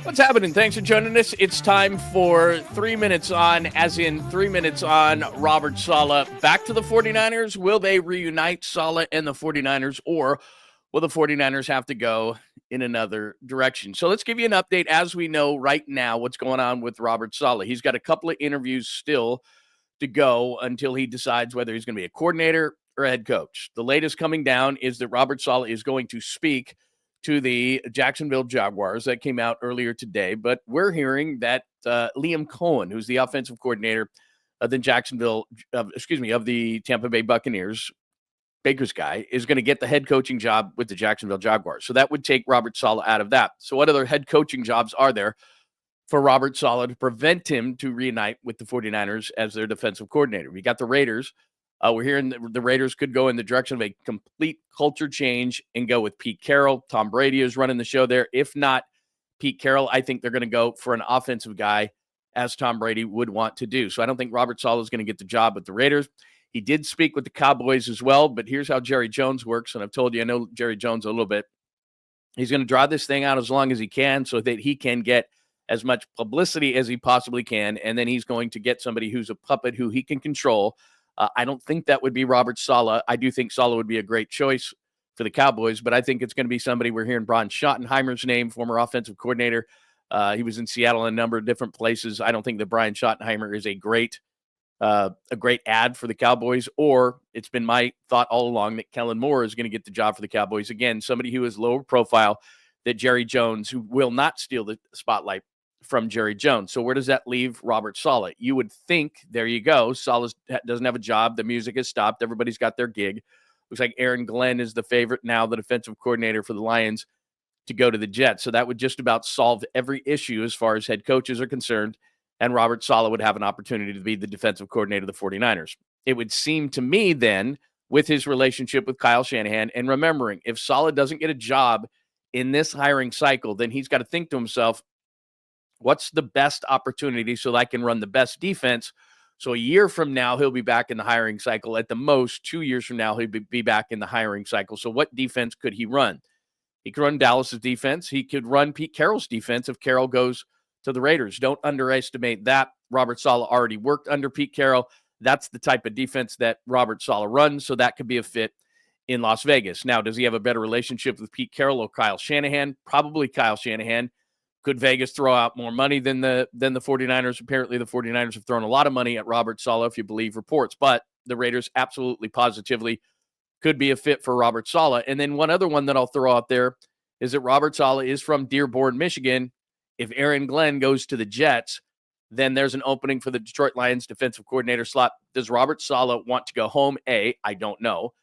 What's happening? Thanks for joining us. It's time for 3 minutes on, as in 3 minutes on Robert Saleh. Back to the 49ers. Will they reunite Saleh and the 49ers, or will the 49ers have to go in another direction? So let's give you an update as we know right now what's going on with Robert Saleh. He's got a couple of interviews still to go until he decides whether he's going to be a coordinator or a head coach. The latest coming down is that Robert Saleh is going to speak to the Jacksonville Jaguars. That came out earlier today, but we're hearing that 𝐬𝐮𝐬𝐿, who's the offensive coordinator of the of the Tampa Bay Buccaneers, Baker's guy, is going to get the head coaching job with the Jacksonville Jaguars. So that would take Robert Saleh out of that. So what other head coaching jobs are there for Robert Saleh to prevent him to reunite with the 49ers as their defensive coordinator? We got the Raiders. We're hearing the Raiders could go in the direction of a complete culture change and go with Pete Carroll. Tom Brady is running the show there. If not Pete Carroll, I think they're going to go for an offensive guy, as Tom Brady would want to do. So I don't think Robert Saleh is going to get the job with the Raiders. He did speak with the Cowboys as well, but here's how Jerry Jones works, and I've told you I know Jerry Jones a little bit. He's going to draw this thing out as long as he can so that he can get as much publicity as he possibly can, and then he's going to get somebody who's a puppet who he can control. I don't think that would be Robert Saleh. I do think Saleh would be a great choice for the Cowboys, but I think it's going to be somebody. We're hearing Brian Schottenheimer's name, former offensive coordinator. He was in Seattle in a number of different places. I don't think that Brian Schottenheimer is a great ad for the Cowboys, or it's been my thought all along that Kellen Moore is going to get the job for the Cowboys. Again, somebody who is lower profile than Jerry Jones, who will not steal the spotlight from Jerry Jones. So where does that leave Robert Saleh? You would think, there you go, Saleh doesn't have a job. The music has stopped. Everybody's got their gig. Looks like Aaron Glenn is the favorite now, the defensive coordinator for the Lions, to go to the Jets. So that would just about solve every issue as far as head coaches are concerned, and Robert Saleh would have an opportunity to be the defensive coordinator of the 49ers. It would seem to me then, with his relationship with Kyle Shanahan, and remembering, if Saleh doesn't get a job in this hiring cycle, then he's got to think to himself, what's the best opportunity so that I can run the best defense? So a year from now, he'll be back in the hiring cycle. At the most, 2 years from now, he'll be back in the hiring cycle. So what defense could he run? He could run Dallas's defense. He could run Pete Carroll's defense if Carroll goes to the Raiders. Don't underestimate that. Robert Saleh already worked under Pete Carroll. That's the type of defense that Robert Saleh runs, so that could be a fit in Las Vegas. Now, does he have a better relationship with Pete Carroll or Kyle Shanahan? Probably Kyle Shanahan. Could Vegas throw out more money than the 49ers? Apparently, the 49ers have thrown a lot of money at Robert Saleh, if you believe reports. But the Raiders absolutely, positively could be a fit for Robert Saleh. And then one other one that I'll throw out there is that Robert Saleh is from Dearborn, Michigan. If Aaron Glenn goes to the Jets, then there's an opening for the Detroit Lions defensive coordinator slot. Does Robert Saleh want to go home? A, I don't know.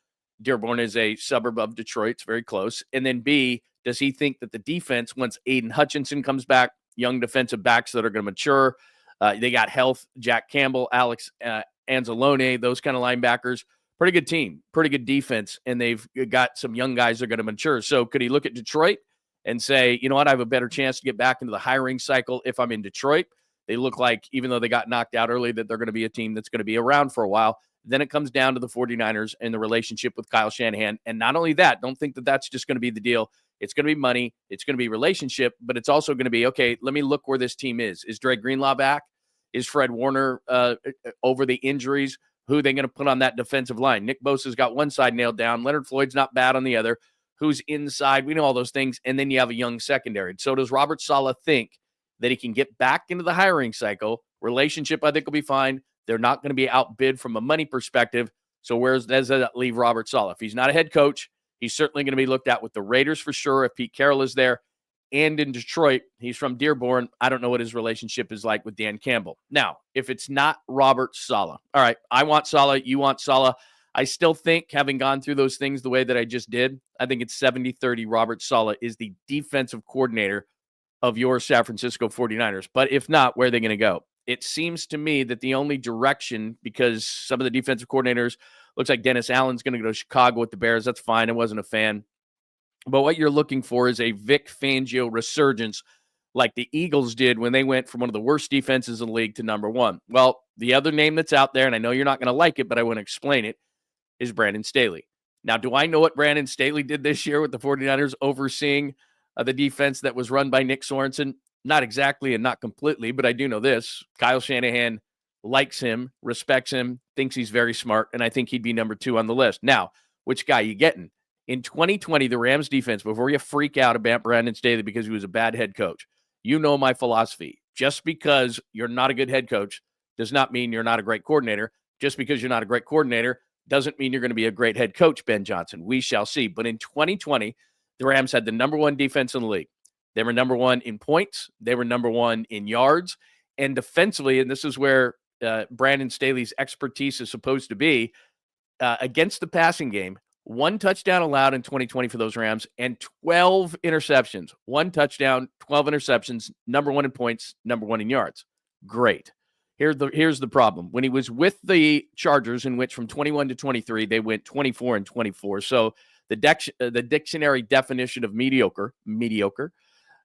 Dearborn is a suburb of Detroit. It's very close. And then B, does he think that the defense, once Aiden Hutchinson comes back, young defensive backs that are going to mature, they got health, Jack Campbell, Alex Anzalone, those kind of linebackers, pretty good team, pretty good defense, and they've got some young guys that are going to mature. So could he look at Detroit and say, you know what, I have a better chance to get back into the hiring cycle if I'm in Detroit? They look like, even though they got knocked out early, that they're going to be a team that's going to be around for a while. Then it comes down to the 49ers and the relationship with Kyle Shanahan. And not only that, don't think that that's just going to be the deal. It's going to be money. It's going to be relationship, but it's also going to be, okay, let me look where this team is. Is Dre Greenlaw back? Is Fred Warner over the injuries? Who are they going to put on that defensive line? Nick Bosa's got one side nailed down. Leonard Floyd's not bad on the other. Who's inside? We know all those things. And then you have a young secondary. So does Robert Saleh think that he can get back into the hiring cycle? Relationship, I think, will be fine. They're not going to be outbid from a money perspective. So does that leave Robert Saleh? If he's not a head coach, he's certainly going to be looked at with the Raiders for sure if Pete Carroll is there. And in Detroit, he's from Dearborn. I don't know what his relationship is like with Dan Campbell. Now, if it's not Robert Saleh, all right, I want Saleh, you want Saleh. I still think, having gone through those things the way that I just did, I think it's 70-30 Robert Saleh is the defensive coordinator of your San Francisco 49ers. But if not, where are they going to go? It seems to me that the only direction, because some of the defensive coordinators, looks like Dennis Allen's going to go to Chicago with the Bears. That's fine. I wasn't a fan. But what you're looking for is a Vic Fangio resurgence like the Eagles did when they went from one of the worst defenses in the league to number one. Well, the other name that's out there, and I know you're not going to like it, but I want to explain it, is Brandon Staley. Now, do I know what Brandon Staley did this year with the 49ers overseeing the defense that was run by Nick Sorensen? Not exactly and not completely, but I do know this. Kyle Shanahan likes him, respects him, thinks he's very smart, and I think he'd be number 2 on the list. Now, which guy you getting? In 2020, the Rams defense, before you freak out about Brandon Staley because he was a bad head coach, you know my philosophy. Just because you're not a good head coach does not mean you're not a great coordinator. Just because you're not a great coordinator doesn't mean you're going to be a great head coach, Ben Johnson. We shall see. But in 2020, the Rams had the number 1 defense in the league. They were number 1 in points. They were number 1 in yards. And defensively, and this is where Brandon Staley's expertise is supposed to be, against the passing game, 1 touchdown allowed in 2020 for those Rams and 12 interceptions. 1 touchdown, 12 interceptions, number 1 in points, number 1 in yards. Great. Here's the problem. When he was with the Chargers, in which from 21 to 23, they went 24 and 24. So the dictionary definition of mediocre,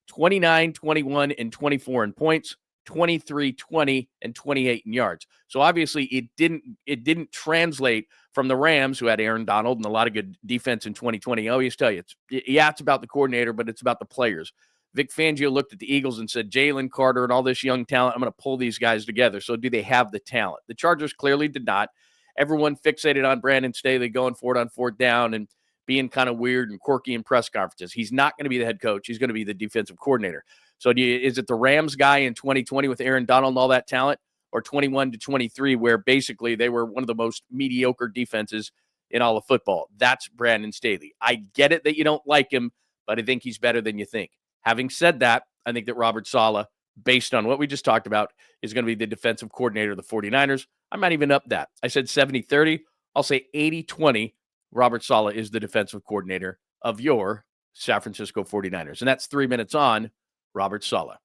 29, 21, and 24 in points, 23, 20, and 28 in yards. So obviously it didn't translate from the Rams, who had Aaron Donald and a lot of good defense in 2020. I always tell you, it's about the coordinator, but it's about the players. Vic Fangio looked at the Eagles and said, Jalen Carter and all this young talent, I'm going to pull these guys together. So do they have the talent? The Chargers clearly did not. Everyone fixated on Brandon Staley going for it on 4th down and being kind of weird and quirky in press conferences. He's not going to be the head coach. He's going to be the defensive coordinator. So is it the Rams guy in 2020 with Aaron Donald and all that talent, or 21 to 23 where basically they were one of the most mediocre defenses in all of football? That's Brandon Staley. I get it that you don't like him, but I think he's better than you think. Having said that, I think that Robert Saleh, based on what we just talked about, is going to be the defensive coordinator of the 49ers. I might even up that. I said 70-30. I'll say 80-20. Robert Saleh is the defensive coordinator of your San Francisco 49ers. And that's 3 minutes on Robert Saleh.